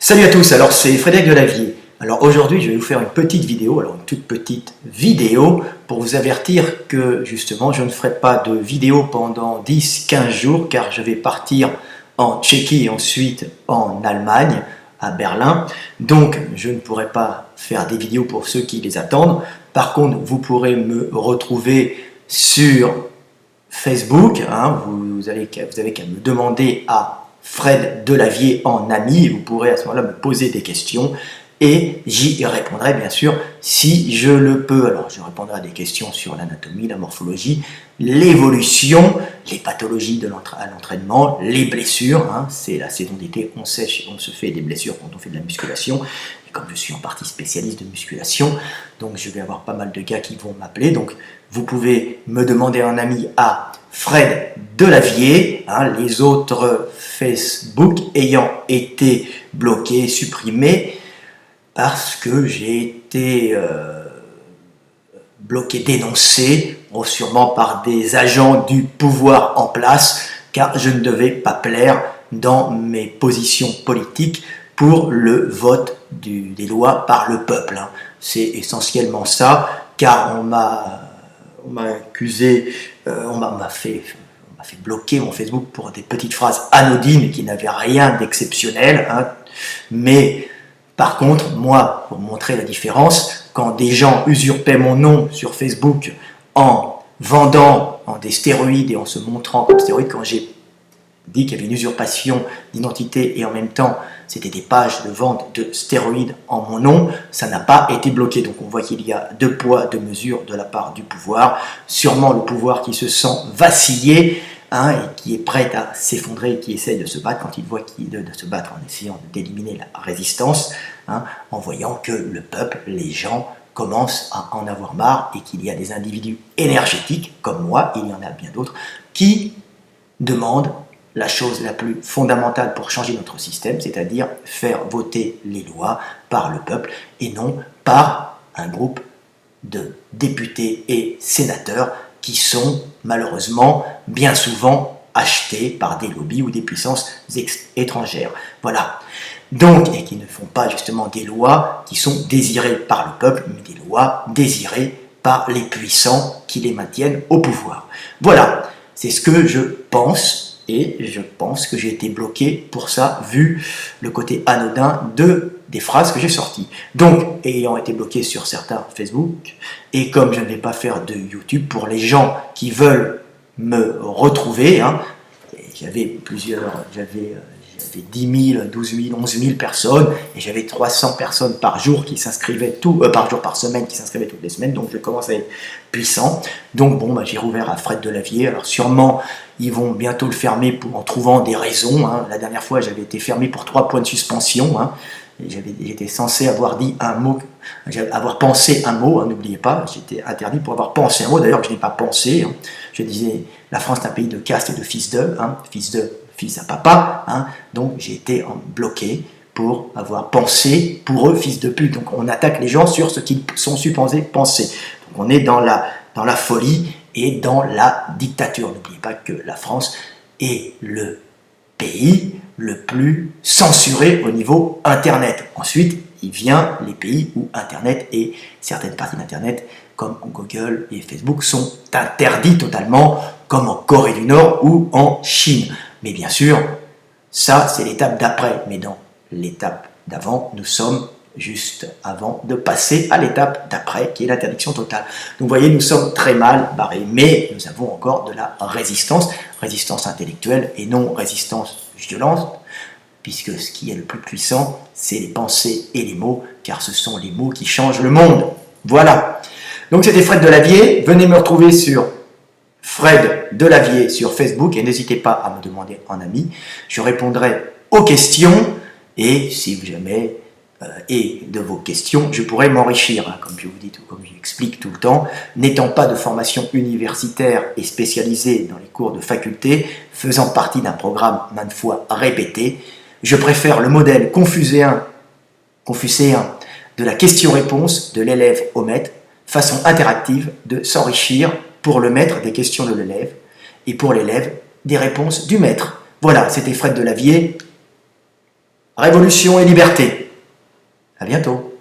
Salut à tous, alors c'est Frédéric Delavier. Alors aujourd'hui je vais vous faire une petite vidéo, alors une toute petite vidéo pour vous avertir que justement je ne ferai pas de vidéo pendant 10-15 jours car je vais partir en Tchéquie et ensuite en Allemagne, à Berlin. Donc je ne pourrai pas faire des vidéos pour ceux qui les attendent. Par contre vous pourrez me retrouver sur Facebook, vous avez qu'à me demander à Fred Delavier en ami et vous pourrez à ce moment-là me poser des questions et j'y répondrai bien sûr si je le peux. Alors je répondrai à des questions sur l'anatomie, la morphologie, l'évolution, les pathologies de l'entraînement, les blessures, c'est la saison d'été, on sèche et on se fait des blessures quand on fait de la musculation. Et comme je suis en partie spécialiste de musculation, donc je vais avoir pas mal de gars qui vont m'appeler, donc vous pouvez me demander un ami à Fred Delavier, les autres Facebook ayant été bloqués, supprimés, parce que j'ai été bloqué, dénoncé, sûrement par des agents du pouvoir en place, car je ne devais pas plaire dans mes positions politiques pour le vote des lois par le peuple. C'est essentiellement ça, car on m'a accusé, on m'a fait bloquer mon Facebook pour des petites phrases anodines qui n'avaient rien d'exceptionnel. Mais par contre, moi, pour montrer la différence, quand des gens usurpaient mon nom sur Facebook en vendant des stéroïdes et en se montrant comme stéroïdes, quand j'ai dit qu'il y avait une usurpation d'identité et en même temps c'était des pages de vente de stéroïdes en mon nom, ça n'a pas été bloqué. Donc on voit qu'il y a deux poids, deux mesures de la part du pouvoir. Sûrement le pouvoir qui se sent vaciller et qui est prêt à s'effondrer et qui essaye de se battre quand il voit de se battre en essayant d'éliminer la résistance, en voyant que le peuple, les gens commencent à en avoir marre et qu'il y a des individus énergétiques comme moi, il y en a bien d'autres, qui demandent la chose la plus fondamentale pour changer notre système, c'est-à-dire faire voter les lois par le peuple et non par un groupe de députés et sénateurs qui sont malheureusement bien souvent achetés par des lobbies ou des puissances étrangères. Voilà. Donc, et qui ne font pas justement des lois qui sont désirées par le peuple, mais des lois désirées par les puissants qui les maintiennent au pouvoir. Voilà, c'est ce que je pense. Et je pense que j'ai été bloqué pour ça, vu le côté anodin des phrases que j'ai sorties. Donc, ayant été bloqué sur certains Facebook, et comme je ne vais pas faire de YouTube pour les gens qui veulent me retrouver, j'avais 10 000, 12 000, 11 000 personnes, et j'avais 300 personnes par jour qui s'inscrivaient, par semaine qui s'inscrivaient toutes les semaines, donc je commence à être puissant. Donc bon, j'ai rouvert à Fred Delavier, alors sûrement ils vont bientôt le fermer en trouvant des raisons. La dernière fois j'avais été fermé pour 3 points de suspension, j'étais censé avoir dit un mot, avoir pensé un mot, n'oubliez pas, j'étais interdit pour avoir pensé un mot, d'ailleurs je n'ai pas pensé, je disais la France est un pays de caste et de fils à papa, donc j'ai été bloqué pour avoir pensé pour eux fils de pute. Donc on attaque les gens sur ce qu'ils sont supposés penser. Donc on est dans la folie et dans la dictature. N'oubliez pas que la France est le pays le plus censuré au niveau Internet. Ensuite, il vient les pays où Internet et certaines parties d'Internet, comme Google et Facebook, sont interdits totalement, comme en Corée du Nord ou en Chine. Mais bien sûr, ça c'est l'étape d'après. Mais dans l'étape d'avant, nous sommes juste avant de passer à l'étape d'après, qui est l'interdiction totale. Donc vous voyez, nous sommes très mal barrés, mais nous avons encore de la résistance intellectuelle et non résistance violente, puisque ce qui est le plus puissant, c'est les pensées et les mots, car ce sont les mots qui changent le monde. Voilà. Donc c'était Fred Delavier, venez me retrouver sur Fred Delavier sur Facebook et n'hésitez pas à me demander en ami, je répondrai aux questions et si jamais et de vos questions, je pourrais m'enrichir, comme je vous dis, comme j'explique tout le temps, n'étant pas de formation universitaire et spécialisée dans les cours de faculté, faisant partie d'un programme maintes fois répété, je préfère le modèle confucéen de la question-réponse de l'élève au maître, façon interactive de s'enrichir pour le maître des questions de l'élève et pour l'élève des réponses du maître. Voilà, c'était Fred Delavier. révolution et liberté. À bientôt.